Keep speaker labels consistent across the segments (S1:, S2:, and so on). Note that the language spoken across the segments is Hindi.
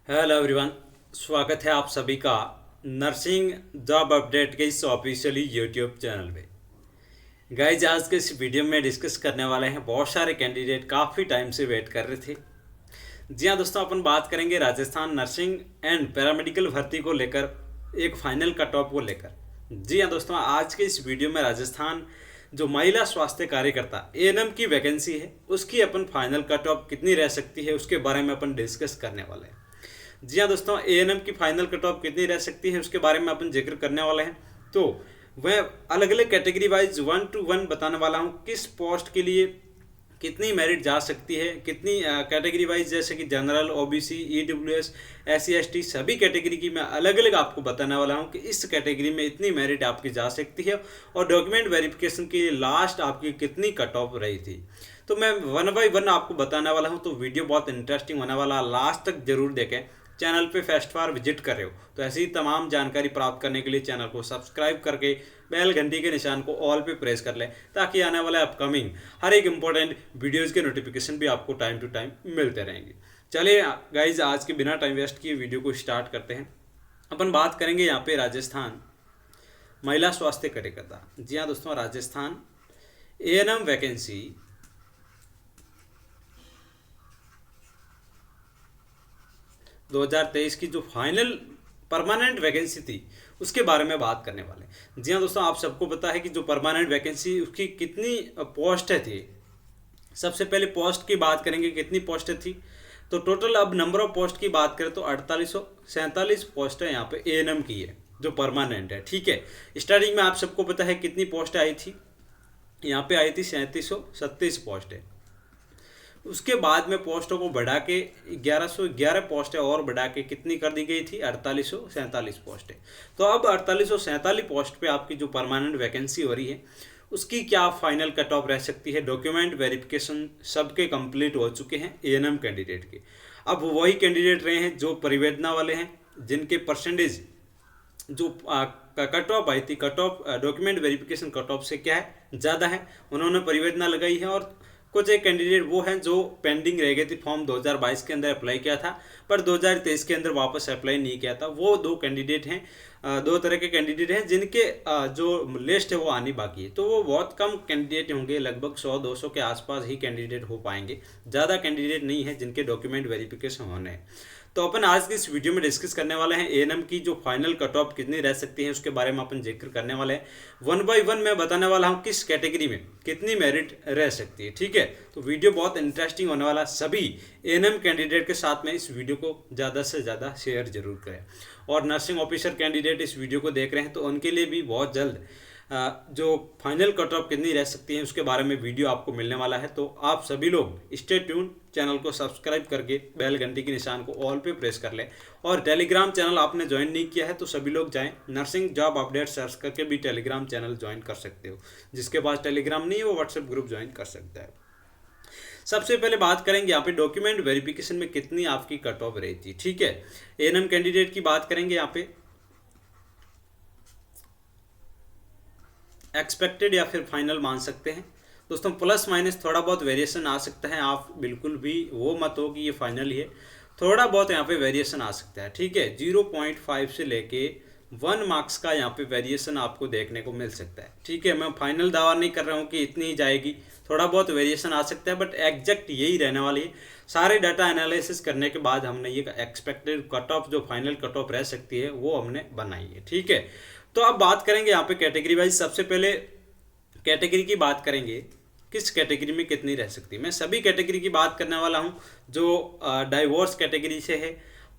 S1: Hello everyone. स्वागत है आप सभी का नर्सिंग जॉब अपडेट के इस ऑफिशियली यूट्यूब चैनल पे। गाइज आज के इस वीडियो में डिस्कस करने वाले हैं, बहुत सारे कैंडिडेट काफ़ी टाइम से वेट कर रहे थे। जी हाँ दोस्तों, अपन बात करेंगे राजस्थान नर्सिंग एंड पैरामेडिकल भर्ती को लेकर, एक फाइनल कट ऑफ को लेकर। जी हाँ दोस्तों, आज के इस वीडियो में राजस्थान जो महिला स्वास्थ्य कार्यकर्ता एएनएम की वैकेंसी है उसकी अपन फाइनल कट ऑफ कितनी रह सकती है उसके बारे में अपन डिस्कस करने वाले हैं। जी हाँ दोस्तों, एएनएम की फाइनल कट ऑफ कितनी रह सकती है उसके बारे में अपन जिक्र करने वाले हैं। तो वह अलग अलग कैटेगरी वाइज 1 to 1 बताने वाला हूँ, किस पोस्ट के लिए कितनी मेरिट जा सकती है, कितनी कैटेगरी वाइज, जैसे कि general, OBC, EWS, SC ST, सभी कैटेगरी की मैं अलग अलग आपको बताने वाला हूँ कि इस कैटेगरी में इतनी मेरिट आपकी जा सकती है और डॉक्यूमेंट वेरिफिकेशन की लास्ट आपकी कितनी कट ऑफ रही थी। तो मैं वन बाई वन आपको बताने वाला हूँ, तो वीडियो बहुत इंटरेस्टिंग होने वाला, लास्ट तक जरूर देखें। चैनल पे फर्स्ट बार विजिट कर रहे हो तो ऐसी तमाम जानकारी प्राप्त करने के लिए चैनल को सब्सक्राइब करके बेल घंटी के निशान को ऑल पे प्रेस कर लें, ताकि आने वाले अपकमिंग हर एक इंपॉर्टेंट वीडियोज़ के नोटिफिकेशन भी आपको टाइम टू टाइम मिलते रहेंगे। चलिए गाइज, आज के बिना टाइम वेस्ट किए वीडियो को स्टार्ट करते हैं। अपन बात करेंगे यहाँ पे राजस्थान महिला स्वास्थ्य कार्यकर्ता। जी हाँ दोस्तों, राजस्थान एएनएम वैकेंसी 2023 की जो फाइनल परमानेंट वैकेंसी थी उसके बारे में बात करने वाले हैं। जी हाँ दोस्तों, आप सबको पता है कि जो परमानेंट वैकेंसी उसकी कितनी पोस्ट थी। सबसे पहले पोस्ट की बात करेंगे, कितनी पोस्ट थी। तो टोटल अब नंबर ऑफ पोस्ट की बात करें तो 4847 पोस्ट है यहाँ पे एएनएम की है जो परमानेंट है। ठीक है, स्टार्टिंग में आप सबको पता है कितनी पोस्ट आई थी, यहाँ पे आई थी 3737 पोस्ट है। उसके बाद में पोस्टों को बढ़ा के 1111 पोस्टें और बढ़ा के कितनी कर दी गई थी, 4847 पोस्टें। तो अब 4847 पोस्ट पे आपकी जो परमानेंट वैकेंसी हो रही है उसकी क्या फाइनल कट ऑफ रह सकती है। डॉक्यूमेंट वेरिफिकेशन सबके कंप्लीट हो चुके हैं एएनएम कैंडिडेट के। अब वही कैंडिडेट रहे हैं जो परिवेदना वाले हैं, जिनके परसेंटेज जो कट ऑफ आई थी, cut off document verification cut off से क्या है, ज़्यादा है, उन्होंने परिवेदना लगाई है। और कुछ एक कैंडिडेट वो हैं जो पेंडिंग रह गए थे, फॉर्म 2022 के अंदर अप्लाई किया था पर 2023 के अंदर वापस अप्लाई नहीं किया था। वो दो कैंडिडेट हैं, दो तरह के कैंडिडेट हैं जिनके जो लिस्ट है वो आनी बाकी है। तो वो बहुत कम कैंडिडेट होंगे, लगभग 100-200 के आसपास ही कैंडिडेट हो पाएंगे, ज़्यादा कैंडिडेट नहीं है जिनके डॉक्यूमेंट वेरिफिकेशन होने हैं। तो अपन आज की इस वीडियो में डिस्कस करने वाले हैं एएनएम की जो फाइनल कट ऑफ कितनी रह सकती है उसके बारे में अपन जिक्र करने वाले हैं। वन बाय वन मैं बताने वाला हूं किस कैटेगरी में कितनी मेरिट रह सकती है। ठीक है, तो वीडियो बहुत इंटरेस्टिंग होने वाला, सभी एएनएम कैंडिडेट के साथ में इस वीडियो को ज़्यादा से ज़्यादा शेयर जरूर करें। और नर्सिंग ऑफिसर कैंडिडेट इस वीडियो को देख रहे हैं तो उनके लिए भी बहुत जल्द जो फाइनल कट ऑफ कितनी रह सकती है उसके बारे में वीडियो आपको मिलने वाला है। तो आप सभी लोग स्टे ट्यून, चैनल को सब्सक्राइब करके बेल घंटी के निशान को ऑल पे प्रेस कर लें। और टेलीग्राम चैनल आपने ज्वाइन नहीं किया है तो सभी लोग जाएं, नर्सिंग जॉब अपडेट सर्च करके भी टेलीग्राम चैनल ज्वाइन कर सकते हो। जिसके पास टेलीग्राम नहीं है वो व्हाट्सएप ग्रुप ज्वाइन कर सकता है। सबसे पहले बात करेंगे यहाँ पे डॉक्यूमेंट वेरिफिकेशन में कितनी आपकी कट ऑफ रही थी। ठीक है, एएनएम कैंडिडेट की बात करेंगे यहाँ पे एक्सपेक्टेड या फिर फाइनल मान सकते हैं दोस्तों। प्लस माइनस थोड़ा बहुत वेरिएशन आ सकता है, आप बिल्कुल भी वो मत हो कि ये फाइनल ही है, थोड़ा बहुत यहाँ पे वेरिएशन आ सकता है। ठीक है, 0.5 से लेके 1 मार्क्स का यहाँ पे वेरिएशन आपको देखने को मिल सकता है। ठीक है, मैं फाइनल दावा नहीं कर रहा हूँ कि इतनी ही जाएगी, थोड़ा बहुत वेरिएशन आ सकता है बट एग्जैक्ट यही रहने वाली है। सारे डाटा एनालिसिस करने के बाद हमने ये एक्सपेक्टेड कट ऑफ जो फाइनल कट ऑफ रह सकती है वो हमने बनाई है। ठीक है, तो अब बात करेंगे यहाँ पे कैटेगरी वाइज। सबसे पहले कैटेगरी की बात करेंगे, किस कैटेगरी में कितनी रह सकती है। मैं सभी कैटेगरी की बात करने वाला हूँ, जो डाइवोर्स कैटेगरी से है,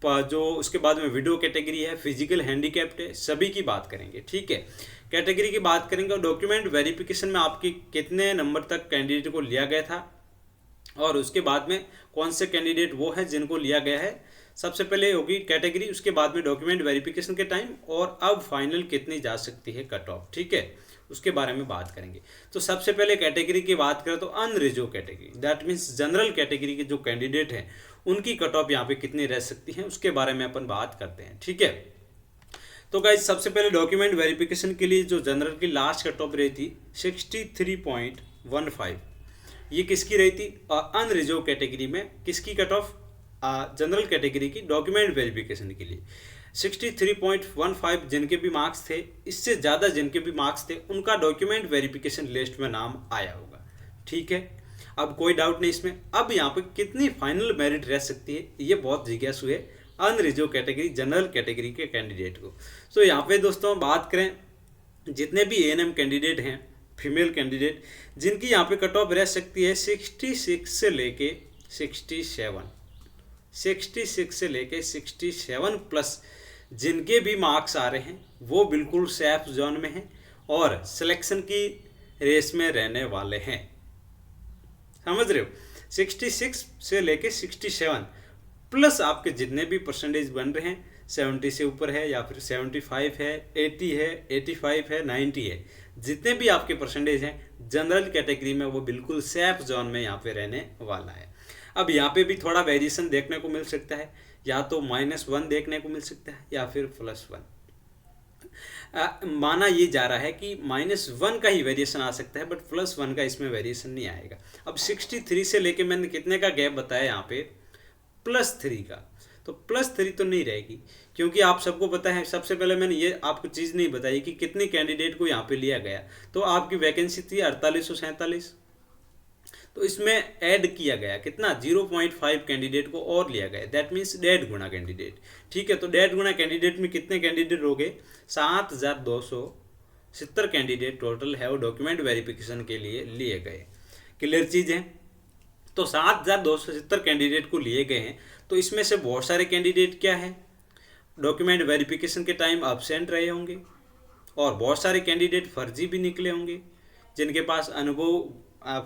S1: जो उसके बाद में विडो कैटेगरी है, फिजिकल हैंडीकैप्ड है, सभी की बात करेंगे। ठीक है, कैटेगरी की बात करेंगे और डॉक्यूमेंट वेरिफिकेशन में आपकी कितने नंबर तक कैंडिडेट को लिया गया था और उसके बाद में कौन से कैंडिडेट वो हैं जिनको लिया गया है। सबसे पहले होगी कैटेगरी, उसके बाद में डॉक्यूमेंट वेरिफिकेशन के टाइम और अब फाइनल कितनी जा सकती है कट ऑफ। ठीक है, उसके बारे में बात करेंगे। तो सबसे पहले कैटेगरी की बात करें तो unreserved category, that means general category के जो कैंडिडेट हैं उनकी कट ऑफ यहाँ पे कितनी रह सकती है उसके बारे में अपन बात करते हैं। ठीक है, तो गाइज सबसे पहले डॉक्यूमेंट वेरिफिकेशन के लिए जो जनरल की लास्ट कट ऑफ रही थी 63.15, ये किसकी रही थी। अनरिजर्व कैटेगरी में किसकी कट ऑफ, जनरल कैटेगरी की डॉक्यूमेंट वेरिफिकेशन के लिए 63.15 जिनके भी मार्क्स थे, इससे ज़्यादा जिनके भी मार्क्स थे, उनका डॉक्यूमेंट वेरिफिकेशन लिस्ट में नाम आया होगा। ठीक है, अब कोई डाउट नहीं इसमें। अब यहाँ पे कितनी फाइनल मेरिट रह सकती है, ये बहुत जिज्ञासु है अनरिजर्व कैटेगरी जनरल कैटेगरी के कैंडिडेट को। तो यहाँ पे दोस्तों बात करें, जितने भी एएनएम कैंडिडेट हैं, फीमेल कैंडिडेट, जिनकी यहाँ पे कट ऑफ रह सकती है 66 से लेके 67, 66 से लेके 67 प्लस जिनके भी मार्क्स आ रहे हैं वो बिल्कुल सेफ जोन में हैं और सिलेक्शन की रेस में रहने वाले हैं। समझ रहे हो, 66 से लेके 67 प्लस आपके जितने भी परसेंटेज बन रहे हैं, 70 से ऊपर है या फिर 75 है, 80 है, 85 है, 90 है, जितने भी आपके परसेंटेज हैं जनरल कैटेगरी में, वो बिल्कुल सेफ जोन में यहाँ पे रहने वाला है। अब यहाँ पे भी थोड़ा वेरिएशन देखने को मिल सकता है, या तो -1 देखने को मिल सकता है या फिर +1। माना ये जा रहा है कि -1 का ही वेरिएशन आ सकता है, बट +1 का इसमें वेरिएशन नहीं आएगा। अब 63 से लेके मैंने कितने का गैप बताया यहाँ पे, +3 का, तो +3 तो नहीं रहेगी, क्योंकि आप सबको पता है, सबसे पहले मैंने ये आपको चीज़ नहीं बताई कि कितने कैंडिडेट को यहाँ पे लिया गया। तो आपकी वैकेंसी थी 4847, तो इसमें ऐड किया गया कितना, 0.5 कैंडिडेट को और लिया गया, दैट मीन्स 1.5 गुना कैंडिडेट। ठीक है, तो 1.5 गुना कैंडिडेट में कितने कैंडिडेट हो गए, 7270 कैंडिडेट टोटल है वो डॉक्यूमेंट वेरिफिकेशन के लिए लिए गए। क्लियर चीज़ है, तो 7270 कैंडिडेट को लिए गए हैं। तो इसमें से बहुत सारे कैंडिडेट क्या है, डॉक्यूमेंट वेरिफिकेशन के टाइम अब्सेंट रहे होंगे, और बहुत सारे कैंडिडेट फर्जी भी निकले होंगे जिनके पास अनुभव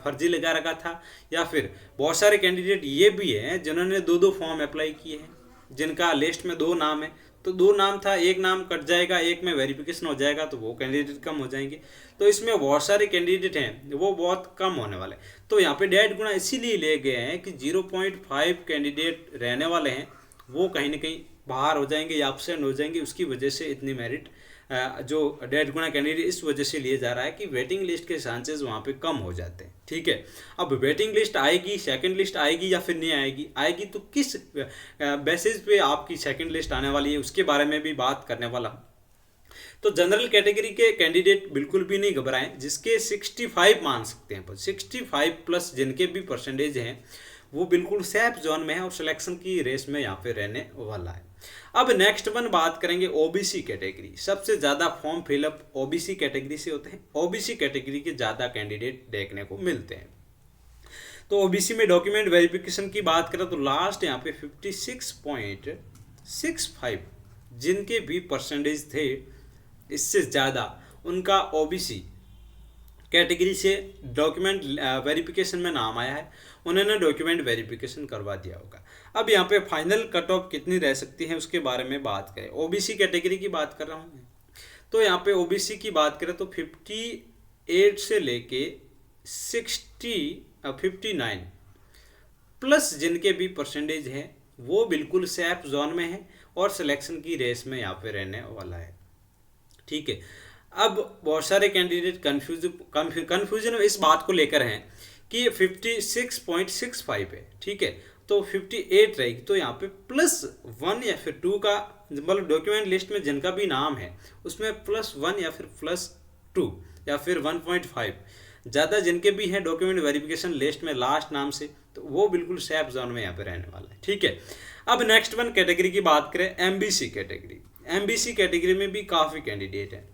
S1: फर्जी लगा रखा था, या फिर बहुत सारे कैंडिडेट ये भी हैं जिन्होंने 2-2 फॉर्म अप्लाई किए हैं, जिनका लिस्ट में 2 नाम है, तो 2 नाम था, एक नाम कट जाएगा, एक में वेरिफिकेशन हो जाएगा, तो वो कैंडिडेट कम हो जाएंगे। तो इसमें बहुत सारे कैंडिडेट हैं, वो बहुत कम होने वाले। तो यहाँ पे 1.5 गुना इसीलिए ले गए हैं कि 0.5 कैंडिडेट रहने वाले हैं, वो कहीं ना कहीं बाहर हो जाएंगे या एब्सेंट हो जाएंगे, उसकी वजह से इतनी मेरिट जो 1.5 गुना कैंडिडेट इस वजह से लिए जा रहा है कि वेटिंग लिस्ट के चांसेस वहाँ पे कम हो जाते हैं। ठीक है, अब वेटिंग लिस्ट आएगी, सेकंड लिस्ट आएगी या फिर नहीं आएगी, आएगी तो किस बेसिस पे आपकी सेकंड लिस्ट आने वाली है, उसके बारे में भी बात करने वाला हूँ। तो जनरल कैटेगरी के कैंडिडेट बिल्कुल भी नहीं घबराएं, जिसके 65 मान सकते हैं, 65 प्लस जिनके भी परसेंटेज हैं वो बिल्कुल सेफ जोन में है और सिलेक्शन की रेस में यहाँ पे रहने वाला है। अब नेक्स्ट वन बात करेंगे ओबीसी कैटेगरी। सबसे ज़्यादा फॉर्म फिलअप ओबीसी कैटेगरी से होते हैं, ओबीसी कैटेगरी के ज़्यादा कैंडिडेट देखने को मिलते हैं। तो ओबीसी में डॉक्यूमेंट वेरिफिकेशन की बात करें तो लास्ट यहाँ पे 56.65 जिनके भी परसेंटेज थे, इससे ज़्यादा उनका ओबीसी कैटेगरी से डॉक्यूमेंट वेरिफिकेशन में नाम आया है, उन्होंने डॉक्यूमेंट वेरिफिकेशन करवा दिया होगा। अब यहाँ पे फाइनल कट ऑफ कितनी रह सकती है उसके बारे में बात करें। ओबीसी कैटेगरी की बात कर रहा हूँ, तो यहाँ पे ओबीसी की बात करें तो 58 से लेके 59 प्लस जिनके भी परसेंटेज है वो बिल्कुल सेफ जोन में है और सिलेक्शन की रेस में यहाँ पे रहने वाला है। ठीक है, अब बहुत सारे कैंडिडेट कन्फ्यूजन इस बात को लेकर हैं कि 56.65 है, ठीक है, तो 58 रहेगी, तो यहाँ पे +1 या फिर 2 का, मतलब डॉक्यूमेंट लिस्ट में जिनका भी नाम है उसमें +1 या फिर +2 या फिर 1.5 ज़्यादा जिनके भी हैं डॉक्यूमेंट वेरिफिकेशन लिस्ट में लास्ट नाम से, तो वो बिल्कुल सेफ जोन में यहाँ पे रहने वाला है। ठीक है, अब नेक्स्ट वन कैटेगरी की बात करें, एमबीसी कैटेगरी। एमबीसी कैटेगरी में भी काफ़ी कैंडिडेट हैं।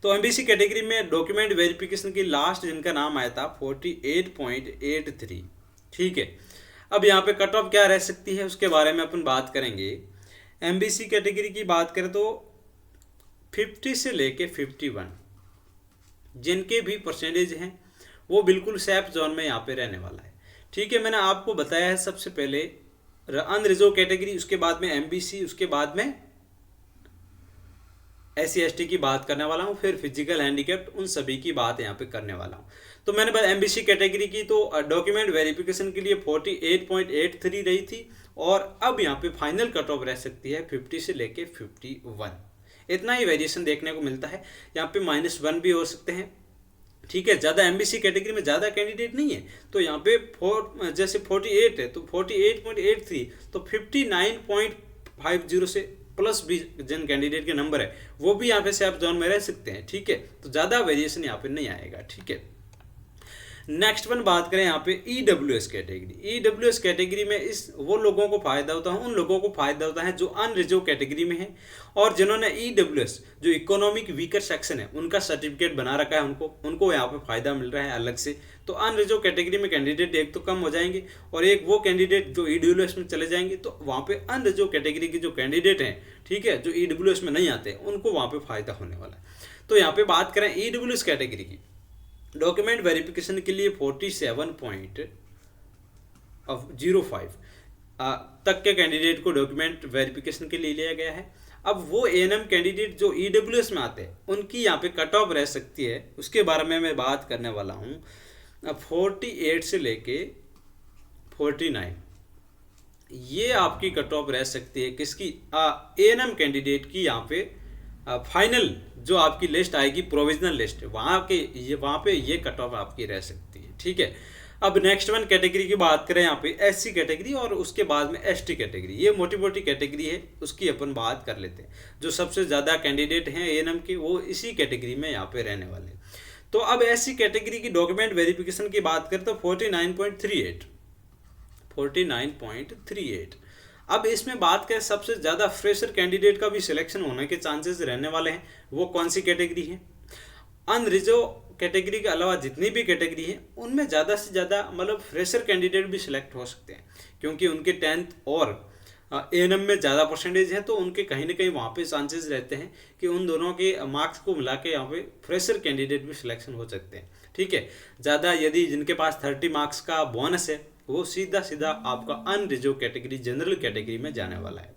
S1: तो एमबीसी कैटेगरी में डॉक्यूमेंट वेरिफिकेशन की लास्ट जिनका नाम आया था 48.83। ठीक है, अब यहाँ पे कट ऑफ क्या रह सकती है उसके बारे में अपन बात करेंगे। एमबीसी कैटेगरी की बात करें तो 50 से लेके 51 जिनके भी परसेंटेज हैं वो बिल्कुल सेफ जोन में यहाँ पे रहने वाला है। ठीक है, मैंने आपको बताया है सबसे पहले अनरिजर्व कैटेगरी, उसके बाद में एमबीसी, उसके बाद में SC ST की बात करने वाला हूँ, फिर फिजिकल हैंडीकैप्ड, उन सभी की बात यहाँ पे करने वाला हूँ। तो मैंने बात एमबीसी कैटेगरी की, तो डॉक्यूमेंट वेरिफिकेशन के लिए 48.83 रही थी, और अब यहाँ पे फाइनल कट ऑफ रह सकती है 50 से लेके 51। इतना ही वेरिएशन देखने को मिलता है। यहाँ पे -1 भी हो सकते हैं, ठीक है, ज़्यादा एमबीसी कैटेगरी में ज़्यादा कैंडिडेट नहीं है, तो यहाँ पे जैसे 48 है तो 48.83, तो 59.50 से प्लस भी जिन कैंडिडेट के नंबर है वो भी यहाँ पे से आप जोन में रह सकते हैं। ठीक है, तो ज़्यादा वेरिएशन यहाँ पे नहीं आएगा। ठीक है, नेक्स्ट वन बात करें यहाँ पे ईडब्ल्यूएस कैटेगरी। ईडब्ल्यूएस कैटेगरी में इस वो लोगों को फायदा होता है, उन लोगों को फायदा होता है जो अनरिजर्व कैटेगरी में है और जिन्होंने ईडब्ल्यूएस जो इकोनॉमिक वीकर सेक्शन है उनका सर्टिफिकेट बना रखा है, उनको यहाँ पे फायदा मिल रहा है अलग से। तो अनरिजर्व कैटेगरी में कैंडिडेट एक तो कम हो जाएंगे और एक वो कैंडिडेट जो ईडब्ल्यूएस में चले जाएंगे, तो वहाँ पे अनरिजर्व कैटेगरी के जो कैंडिडेट हैं, ठीक है, जो ईडब्ल्यूएस में नहीं आते उनको वहाँ पे फायदा होने वाला है। तो यहाँ पे बात करें ईडब्ल्यूएस कैटेगरी की, डॉक्यूमेंट वेरिफिकेशन के लिए 47.05 तक के कैंडिडेट को डॉक्यूमेंट वेरिफिकेशन के लिए लिया गया है। अब वो एएनएम कैंडिडेट जो ईडब्ल्यूएस में आते हैं उनकी यहाँ पे कट ऑफ रह सकती है, उसके बारे में मैं बात करने वाला हूँ। 48 से लेके 49 ये आपकी कट ऑफ रह सकती है किसकी, एएनएम कैंडिडेट की। यहाँ पे फाइनल जो आपकी लिस्ट आएगी, प्रोविजनल लिस्ट, वहाँ पे ये कट ऑफ आपकी रह सकती है। ठीक है, अब नेक्स्ट वन कैटेगरी की बात करें यहाँ पे एससी कैटेगरी और उसके बाद में एसटी कैटेगरी। ये मोटी मोटी कैटेगरी है, उसकी अपन बात कर लेते हैं। जो सबसे ज़्यादा कैंडिडेट हैं एएनएम के वो इसी कैटेगरी में यहाँ पे रहने वाले हैं। तो अब एससी कैटेगरी की डॉक्यूमेंट वेरिफिकेशन की बात करें तो 49.38। अब इसमें बात करें सबसे ज़्यादा फ्रेशर कैंडिडेट का भी सिलेक्शन होने के चांसेस रहने वाले हैं। वो कौन सी कैटेगरी है, अनरिजर्व कैटेगरी के अलावा जितनी भी कैटेगरी है उनमें ज़्यादा से ज़्यादा मतलब फ्रेशर कैंडिडेट भी सिलेक्ट हो सकते हैं, क्योंकि उनके 10th और एएनएम में ज़्यादा परसेंटेज है, तो उनके कहीं ना कहीं वहाँ पे चांसेस रहते हैं कि उन दोनों के मार्क्स को मिला के यहाँ पे फ्रेशर कैंडिडेट भी सिलेक्शन हो सकते हैं। ठीक है, ज़्यादा यदि जिनके पास 30 मार्क्स का बोनस है वो सीधा सीधा आपका अनरिजर्व कैटेगरी जनरल कैटेगरी में जाने वाला है।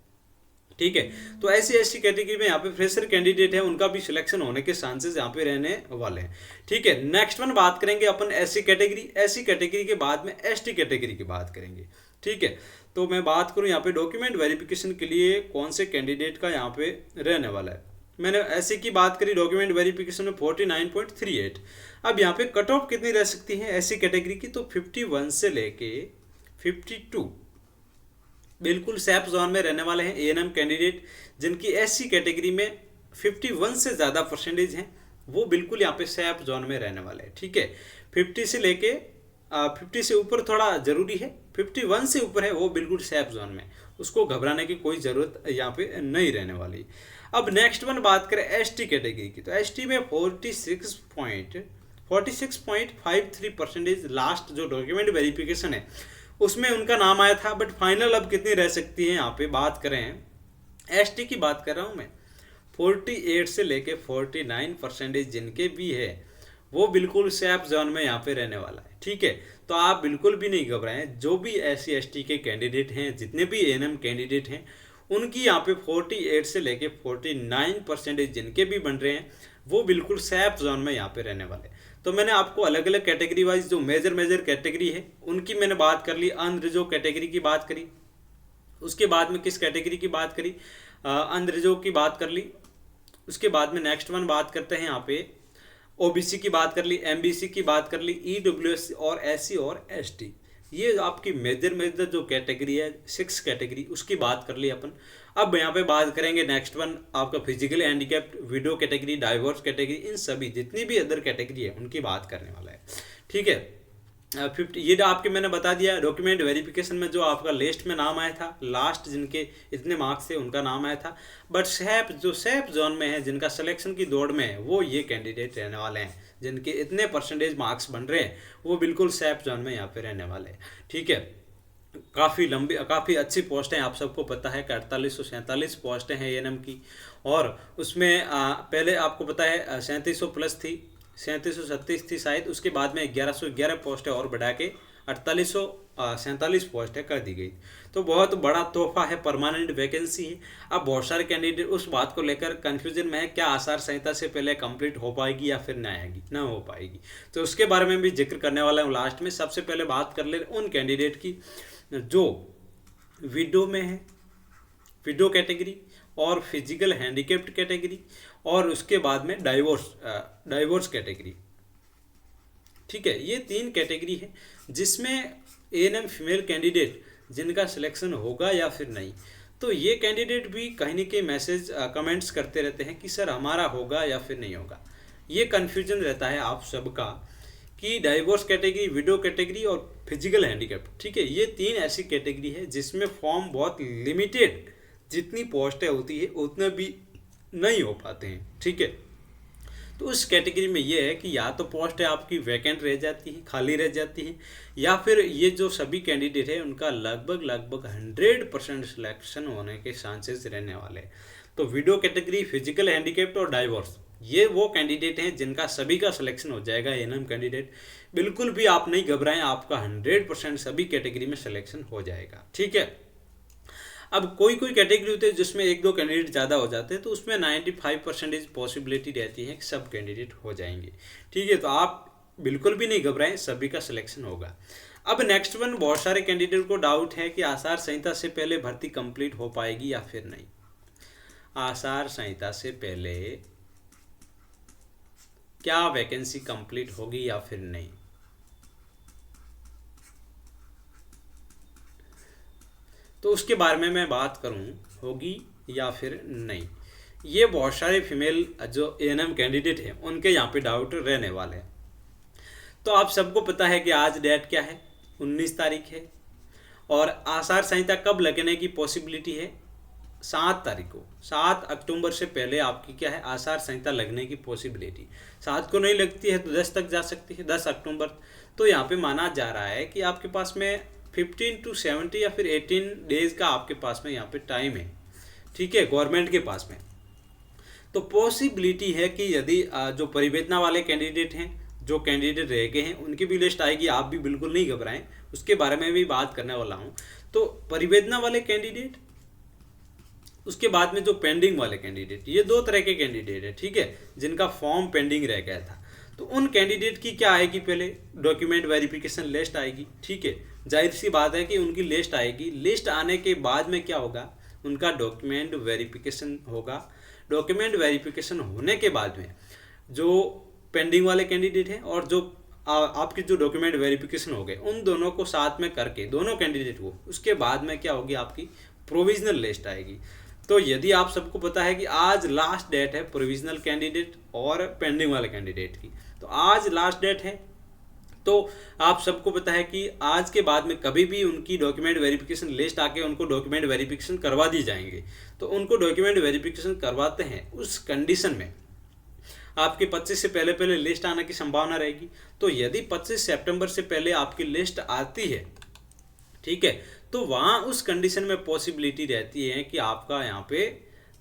S1: ठीक है, तो ऐसी एससी कैटेगरी में यहाँ पे फ्रेशर कैंडिडेट है उनका भी सिलेक्शन होने के चांसेस यहाँ पे रहने वाले हैं। ठीक है, नेक्स्ट वन बात करेंगे अपन एससी कैटेगरी। एससी कैटेगरी के बाद में एसटी कैटेगरी की बात करेंगे। ठीक है, तो मैं बात करूँ यहाँ पे डॉक्यूमेंट वेरिफिकेशन के लिए कौन से कैंडिडेट का यहाँ पे रहने वाला है। मैंने एससी की बात करी, डॉक्यूमेंट वेरिफिकेशन में 49.38। अब यहाँ पे कट ऑफ कितनी रह सकती है एससी कैटेगरी की, तो 51 से लेके 52 बिल्कुल सेफ जोन में रहने वाले हैं एएनएम कैंडिडेट। जिनकी एससी कैटेगरी में 51 से ज़्यादा परसेंटेज हैं वो बिल्कुल यहाँ पे सेफ जोन में रहने वाले हैं। ठीक है, 50 से लेके 50 से ऊपर थोड़ा ज़रूरी है, 51 से ऊपर है वो बिल्कुल सेफ जोन में, उसको घबराने की कोई ज़रूरत यहाँ पे नहीं रहने वाली। अब नेक्स्ट वन बात करें एसटी कैटेगरी की, तो एसटी में 46.53% लास्ट जो डॉक्यूमेंट वेरिफिकेशन है उसमें उनका नाम आया था, बट फाइनल अब कितनी रह सकती है यहाँ पे बात करें एसटी की बात कर रहा हूँ मैं, 48 से लेके 49% जिनके भी है वो बिल्कुल सेफ जोन में यहाँ पे रहने वाला है। ठीक है, तो आप बिल्कुल भी नहीं घबराएं, जो भी एससी एसटी के कैंडिडेट हैं, जितने भी एएनएम कैंडिडेट हैं उनकी यहाँ पे 48 से लेके 49% जिनके भी बन रहे हैं वो बिल्कुल सेफ जोन में यहाँ पे रहने वाले। तो मैंने आपको अलग अलग कैटेगरी वाइज जो मेजर कैटेगरी है उनकी मैंने बात कर ली। अनरिजर्व कैटेगरी की बात करी, उसके बाद में किस कैटेगरी की बात करी, अनरिजर्व की बात कर ली। उसके बाद में नेक्स्ट वन बात करते हैं यहाँ पे ओबीसी की बात कर ली, एमबीसी की बात कर ली, ईडब्ल्यूएस और एससी और एसटी। ये आपकी मेजर जो कैटेगरी है 6 कैटेगरी, उसकी बात कर ली अपन। अब यहाँ पे बात करेंगे नेक्स्ट वन आपका physically handicapped, widow category, divorce category, इन सभी जितनी भी अदर कैटेगरी है उनकी बात करने वाला है। ठीक है, 50 ये आपके मैंने बता दिया। डॉक्यूमेंट वेरिफिकेशन में जो आपका लिस्ट में नाम आया था, लास्ट जिनके इतने मार्क्स थे उनका नाम आया था, बट सेफ जोन में है, जिनका सिलेक्शन की दौड़ में है, वो ये कैंडिडेट रहने वाले हैं। जिनके इतने परसेंटेज मार्क्स बन रहे हैं वो बिल्कुल सेफ जोन में यहाँ पे रहने वाले हैं। ठीक है, काफ़ी अच्छी पोस्ट हैं, आप सबको पता है कि 4847 पोस्टें हैं एएनएम की, और उसमें पहले आपको पता है 3700 प्लस थी, 3737 थी शायद, उसके बाद में 1111 पोस्टें और बढ़ा के 4847 पोस्टें कर दी गई। तो बहुत बड़ा तोहफा है, परमानेंट वैकेंसी है। अब बहुत सारे कैंडिडेट उस बात को लेकर कंफ्यूजन में है, क्या आचार संहिता से पहले कंप्लीट हो पाएगी या फिर ना हो पाएगी, तो उसके बारे में भी जिक्र करने वाला हूँ लास्ट में। सबसे पहले बात कर ले उन कैंडिडेट की जो विडो में है, विडो कैटेगरी और फिजिकल हैंडीकैप्ड कैटेगरी, और उसके बाद में डाइवोर्स कैटेगरी। ठीक है, ये 3 कैटेगरी है जिसमें एएनएम फीमेल कैंडिडेट जिनका सिलेक्शन होगा या फिर नहीं। तो ये कैंडिडेट भी कहीं न कहीं मैसेज कमेंट्स करते रहते हैं कि सर हमारा होगा या फिर नहीं होगा। ये कन्फ्यूजन रहता है आप सबका कि डाइवोर्स कैटेगरी, विडो कैटेगरी और फिजिकल हैंडीकैप, ठीक है, ये 3 ऐसी कैटेगरी है जिसमें फॉर्म बहुत लिमिटेड, जितनी पोस्टें होती है उतने भी नहीं हो पाते हैं, ठीक है। तो उस कैटेगरी में ये है कि या तो पोस्ट है आपकी वैकेंट रह जाती है, खाली रह जाती है, या फिर ये जो सभी कैंडिडेट है उनका लगभग 100% सिलेक्शन होने के चांसेस रहने वाले हैं। तो विडो कैटेगरी, फिजिकल हैंडीकैप्ड और डाइवोर्स, ये वो कैंडिडेट हैं जिनका सभी का सिलेक्शन हो जाएगा। एएनएम कैंडिडेट बिल्कुल भी आप नहीं घबराएं, आपका 100% सभी कैटेगरी में सिलेक्शन हो जाएगा, ठीक है। अब कोई कोई कैटेगरी होती है जिसमें 1-2 कैंडिडेट ज़्यादा हो जाते हैं, तो उसमें 95% पॉसिबिलिटी रहती है कि सब कैंडिडेट हो जाएंगे, ठीक है। तो आप बिल्कुल भी नहीं घबराएं, सभी का सिलेक्शन होगा। अब नेक्स्ट वन, बहुत सारे कैंडिडेट को डाउट है कि आचार संहिता से पहले भर्ती कंप्लीट हो पाएगी या फिर नहीं। आचार संहिता से पहले क्या वैकेंसी कंप्लीट होगी या फिर नहीं। तो उसके बारे में मैं बात करूं, होगी या फिर नहीं, ये बहुत सारे फीमेल जो एएनएम कैंडिडेट हैं उनके यहाँ पे डाउट रहने वाले हैं। तो आप सबको पता है कि आज डेट क्या है, 19 तारीख है, और आचार संहिता कब लगने की पॉसिबिलिटी है, 7 तारीख को। 7 अक्टूबर से पहले आपकी क्या है, आचार संहिता लगने की पॉसिबिलिटी। 7 को नहीं लगती है तो 10 तक जा सकती है, 10 अक्टूबर। तो यहाँ पे माना जा रहा है कि आपके पास में 15 to 70 या फिर 18 डेज का आपके पास में यहाँ पे टाइम है, ठीक है, गवर्नमेंट के पास में। तो पॉसिबिलिटी है कि यदि जो परिवेदना वाले कैंडिडेट हैं, जो कैंडिडेट रह गए हैं, उनकी भी लिस्ट आएगी। आप भी बिल्कुल नहीं घबराएं, उसके बारे में भी बात करने वाला हूँ। तो परिवेदना वाले कैंडिडेट, उसके बाद में जो पेंडिंग वाले कैंडिडेट, ये 2 तरह के कैंडिडेट है, ठीक है, जिनका फॉर्म पेंडिंग रह गया था। तो उन कैंडिडेट की क्या आएगी, पहले डॉक्यूमेंट वेरिफिकेशन लिस्ट आएगी, ठीक है। जाहिर सी बात है कि उनकी लिस्ट आएगी। लिस्ट आने के बाद में क्या होगा, उनका डॉक्यूमेंट वेरिफिकेशन होगा। डॉक्यूमेंट वेरिफिकेशन होने के बाद में जो पेंडिंग वाले कैंडिडेट हैं और जो आपकी जो डॉक्यूमेंट वेरिफिकेशन हो गए, उन दोनों को साथ में करके, दोनों कैंडिडेट को, उसके बाद में क्या होगी, आपकी प्रोविजनल लिस्ट आएगी। तो यदि आप सबको पता है कि आज लास्ट डेट है प्रोविजनल कैंडिडेट और पेंडिंग वाले कैंडिडेट की, तो आज लास्ट डेट है। तो आप सबको पता है कि आज के बाद में कभी भी उनकी डॉक्यूमेंट वेरिफिकेशन लिस्ट आके उनको डॉक्यूमेंट वेरिफिकेशन करवा दी जाएंगे। तो उनको डॉक्यूमेंट वेरिफिकेशन करवाते हैं, उस कंडीशन में आपके 25 से पहले पहले लिस्ट आने की संभावना रहेगी। तो यदि 25 सितंबर से पहले आपकी लिस्ट आती है, ठीक है, तो वहाँ उस कंडीशन में पॉसिबिलिटी रहती है कि आपका यहाँ पे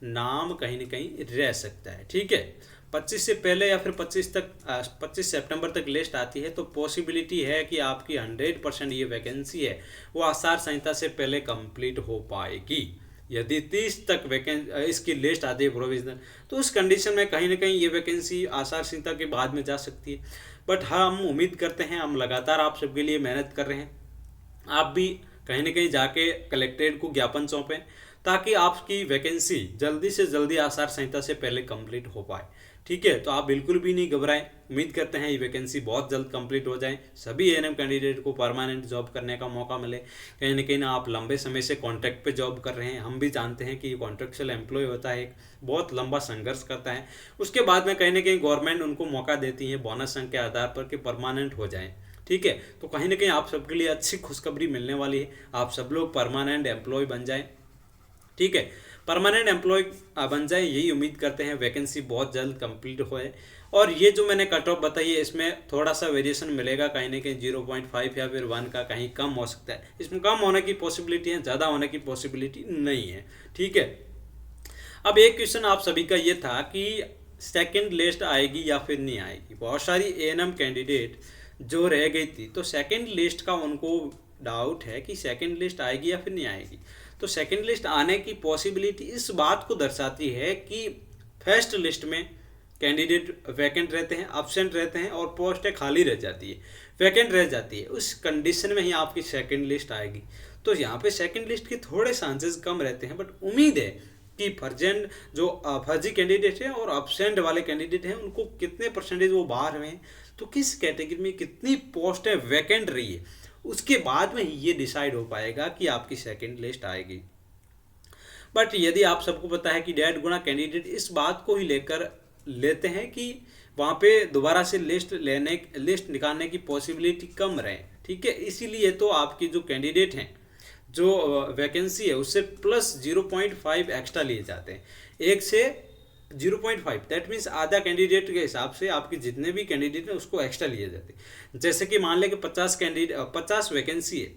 S1: नाम कहीं ना कहीं रह सकता है, ठीक है। 25 से पहले या फिर 25 सितंबर तक लिस्ट आती है तो पॉसिबिलिटी है कि आपकी 100% ये वैकेंसी है वो आचार संहिता से पहले कंप्लीट हो पाएगी। यदि 30 तक इसकी लिस्ट आती है प्रोविजनल, तो उस कंडीशन में कहीं ना कहीं ये वैकेंसी आचार संहिता के बाद में जा सकती है। बट हम उम्मीद करते हैं, हम लगातार आप सबके लिए मेहनत कर रहे हैं, आप भी कहीं ना कहीं जाके कलेक्ट्रेट को ज्ञापन सौंपें ताकि आपकी वैकेंसी जल्दी से जल्दी आचार संहिता से पहले कंप्लीट हो पाए, ठीक है। तो आप बिल्कुल भी नहीं घबराएं, उम्मीद करते हैं ये वैकेंसी बहुत जल्द कंप्लीट हो जाए, सभी एएनएम कैंडिडेट को परमानेंट जॉब करने का मौका मिले। कहीं ना आप लंबे समय से कॉन्ट्रैक्ट पे जॉब कर रहे हैं, हम भी जानते हैं कि कॉन्ट्रैक्चुअल एम्प्लॉय होता है, बहुत लंबा संघर्ष करता है, उसके बाद में कहीं ना कहीं गवर्नमेंट उनको मौका देती है बोनस अंक के आधार पर कि परमानेंट हो जाएँ, ठीक है। तो कहीं ना कहीं आप सबके लिए अच्छी खुशखबरी मिलने वाली है, आप सब लोग परमानेंट एम्प्लॉय बन जाएं, ठीक है, परमानेंट एम्प्लॉय बन जाए, यही उम्मीद करते हैं। वैकेंसी बहुत जल्द कंप्लीट होए, और ये जो मैंने कट ऑफ बताई है इसमें थोड़ा सा वेरिएशन मिलेगा, कहीं ना कहीं 0.5 या फिर 1 का कहीं कम हो सकता है, इसमें कम होने की पॉसिबिलिटी है, ज़्यादा होने की पॉसिबिलिटी नहीं है, ठीक है। अब एक क्वेश्चन आप सभी का ये था कि सेकेंड लिस्ट आएगी या फिर नहीं आएगी। बहुत सारी एएनएम कैंडिडेट जो रह गई थी, तो सेकेंड लिस्ट का उनको डाउट है कि सेकेंड लिस्ट आएगी या फिर नहीं आएगी। तो सेकेंड लिस्ट आने की पॉसिबिलिटी इस बात को दर्शाती है कि फर्स्ट लिस्ट में कैंडिडेट वैकेंट रहते हैं, एब्सेंट रहते हैं और पोस्टें खाली रह जाती है, वैकेंट रह जाती है, उस कंडीशन में ही आपकी सेकेंड लिस्ट आएगी। तो यहाँ पे सेकेंड लिस्ट के थोड़े चांसेस कम रहते हैं, बट उम्मीद है कि फर्जी कैंडिडेट हैं और एब्सेंट वाले कैंडिडेट हैं, उनको कितने परसेंटेज वो बाहर में तो किस कैटेगरी में कितनी पोस्टें वैकेंट रही है, उसके बाद में ही ये डिसाइड हो पाएगा कि आपकी सेकंड लिस्ट आएगी। बट यदि आप सबको पता है कि 1.5 गुना कैंडिडेट इस बात को ही लेकर लेते हैं कि वहाँ पे दोबारा से लिस्ट निकालने की पॉसिबिलिटी कम रहे, ठीक है, इसीलिए तो आपकी जो कैंडिडेट हैं, जो वैकेंसी है उससे प्लस 0.5 एक्स्ट्रा लिए जाते हैं, 1 से 0.5, दैट मीन्स आधा कैंडिडेट के हिसाब से आपके जितने भी कैंडिडेट हैं उसको एक्स्ट्रा लिए जाते हैं। जैसे कि मान लें कि 50 वैकेंसी है,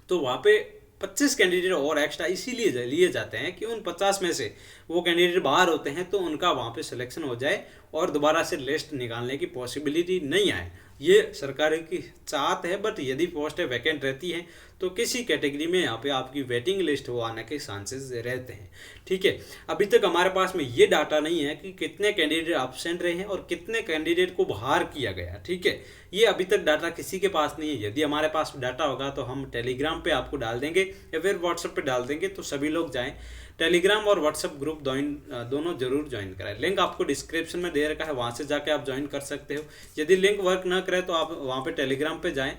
S1: तो वहाँ पे 25 कैंडिडेट और एक्स्ट्रा इसीलिए लिए जाते हैं कि उन 50 में से वो कैंडिडेट बाहर होते हैं तो उनका वहाँ पे सिलेक्शन हो जाए और दोबारा से लिस्ट निकालने की पॉसिबिलिटी नहीं आए। ये सरकार की चाहत है, बट यदि पोस्टें वैकेंट रहती हैं तो किसी कैटेगरी में यहाँ पे आपकी वेटिंग लिस्ट हो आने के चांसेस रहते हैं, ठीक है। अभी तक हमारे पास में ये डाटा नहीं है कि कितने कैंडिडेट एब्सेंट रहे हैं और कितने कैंडिडेट को बाहर किया गया, ठीक है, ये अभी तक डाटा किसी के पास नहीं है। यदि हमारे पास डाटा होगा तो हम टेलीग्राम पे आपको डाल देंगे या फिर व्हाट्सएप पे डाल देंगे, तो सभी लोग जाएं, टेलीग्राम और व्हाट्सएप ग्रुप दोनों जरूर ज्वाइन कराएं। लिंक आपको डिस्क्रिप्शन में दे रखा है, वहाँ से जाके आप ज्वाइन कर सकते हो। यदि लिंक वर्क ना करे तो आप वहाँ पे टेलीग्राम पे जाएं,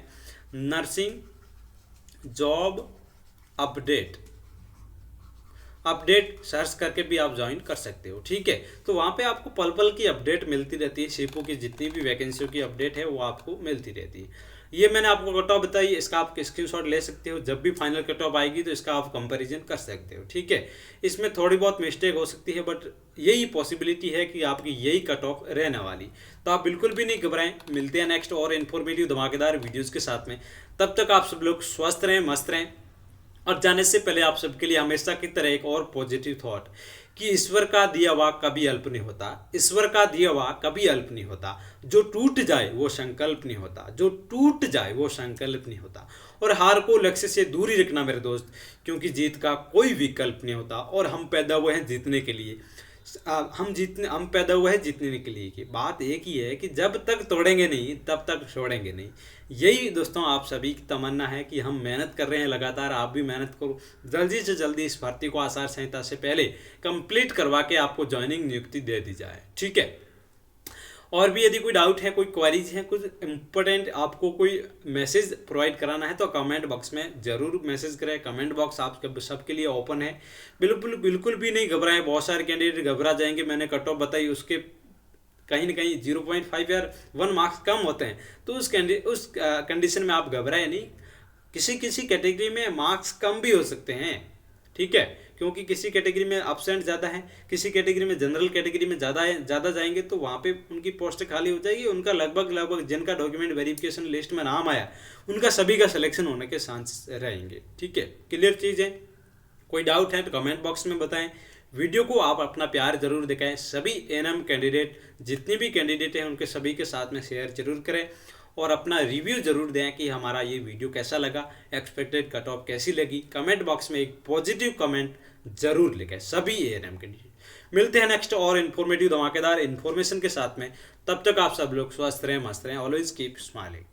S1: नर्सिंग जॉब अपडेट सर्च करके भी आप ज्वाइन कर सकते हो, ठीक है। तो वहाँ पे आपको पल पल की अपडेट मिलती रहती है, शिपो की जितनी भी वैकेंसियों की अपडेट है वो आपको मिलती रहती है। ये मैंने आपको कट ऑफ बताई, इसका आप स्क्रीनशॉट ले सकते हो, जब भी फाइनल कट ऑफ आएगी तो इसका आप कंपैरिजन कर सकते हो, ठीक है। इसमें थोड़ी बहुत मिस्टेक हो सकती है, बट यही पॉसिबिलिटी है कि आपकी यही कट ऑफ रहने वाली। तो आप बिल्कुल भी नहीं घबराएं, मिलते हैं नेक्स्ट और इन्फॉर्मेटिव धमाकेदार वीडियोज़ के साथ में। तब तक आप सब लोग स्वस्थ रहें, मस्त रहें। और जाने से पहले आप सबके लिए हमेशा की तरह एक और पॉजिटिव थॉट कि ईश्वर का दिया हुआ कभी अल्प नहीं होता, ईश्वर का दिया हुआ कभी अल्प नहीं होता, जो टूट जाए वो संकल्प नहीं होता, जो टूट जाए वो संकल्प नहीं होता। और हार को लक्ष्य से दूर ही रखना मेरे दोस्त, क्योंकि जीत का कोई विकल्प नहीं होता और हम पैदा हुए हैं जीतने के लिए। हम पैदा हुए हैं जीतने के लिए की बात एक ही है कि जब तक तोड़ेंगे नहीं तब तक छोड़ेंगे नहीं। यही दोस्तों आप सभी की तमन्ना है कि हम मेहनत कर रहे हैं लगातार, आप भी मेहनत करो, जल्दी से जल्दी इस भर्ती को आचार संहिता से पहले कंप्लीट करवा के आपको ज्वाइनिंग नियुक्ति दे दी जाए, ठीक है। और भी यदि कोई डाउट है, कोई क्वेरीज है, कुछ इंपॉर्टेंट आपको कोई मैसेज प्रोवाइड कराना है तो कमेंट बॉक्स में ज़रूर मैसेज करें। कमेंट बॉक्स आप सबके लिए ओपन है, बिल्कुल भी नहीं घबराएं। बहुत सारे कैंडिडेट घबरा जाएंगे, मैंने कट ऑफ बताई, उसके कहीं ना कहीं 0.5 या 1 मार्क्स कम होते हैं, तो उस कंडीशन में आप घबराए नहीं। किसी कैटेगरी में मार्क्स कम भी हो सकते हैं, ठीक है, क्योंकि किसी कैटेगरी में एब्सेंट ज़्यादा है, किसी कैटेगरी में जनरल कैटेगरी में ज़्यादा जाएंगे तो वहाँ पे उनकी पोस्ट खाली हो जाएगी। उनका लगभग जिनका डॉक्यूमेंट वेरिफिकेशन लिस्ट में नाम आया उनका सभी का सिलेक्शन होने के चांस रहेंगे, ठीक है। क्लियर चीज़ है? कोई डाउट है तो कमेंट बॉक्स में बताएं। वीडियो को आप अपना प्यार जरूर दिखाएं। सभी एएनएम कैंडिडेट जितने भी कैंडिडेट हैं उनके सभी के साथ में शेयर जरूर करें और अपना रिव्यू जरूर दें कि हमारा ये वीडियो कैसा लगा, एक्सपेक्टेड कट ऑफ कैसी लगी। कमेंट बॉक्स में एक पॉजिटिव कमेंट जरूर लिखें सभी एएनएम कैंडिडेट। मिलते हैं नेक्स्ट और इन्फॉर्मेटिव धमाकेदार इन्फॉर्मेशन के साथ में। तब तक आप सब लोग स्वस्थ रहें, मस्त रहें। Always keep smiling.